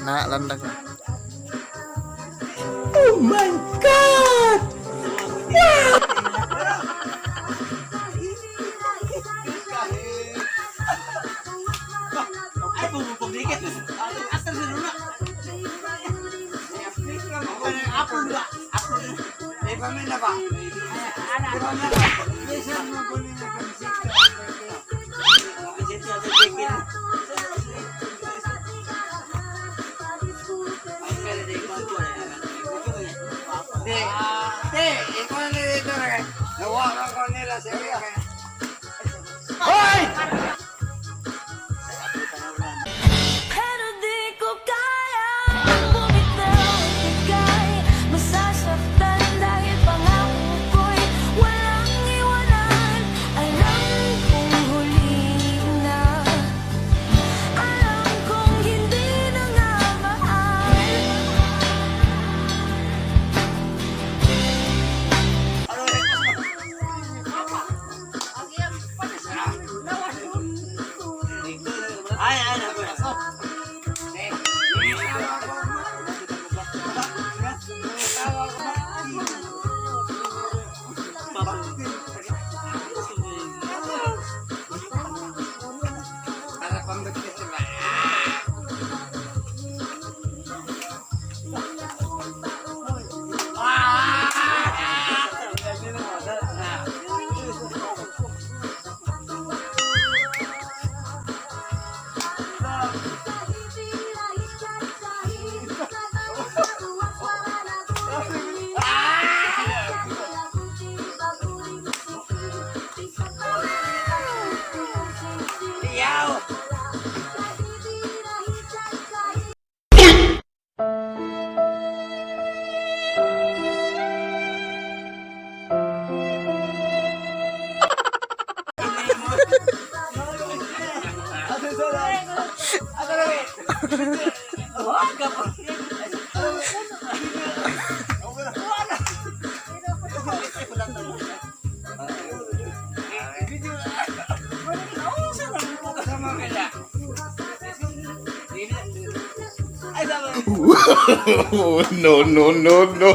Landag na. Oh my God! Wow! Ay, bumubuglikit. Asal sa luna. Apple ba? Apple. May pamilya ba? Anak. Besan mo po nila kamisita. Kamisita sa chicken. Ay, kaya di ko ito. Hindi, ikaw na dito rin. Nawakan ko nila sa iyo. Hoy! Pero di ko kayang bumitaw at ika'y masasaktan dahil pangako ko'y walang iwanan. Alam kong huli na, alam kong hindi na nga mahal. Ay, naku. No, no, no, no.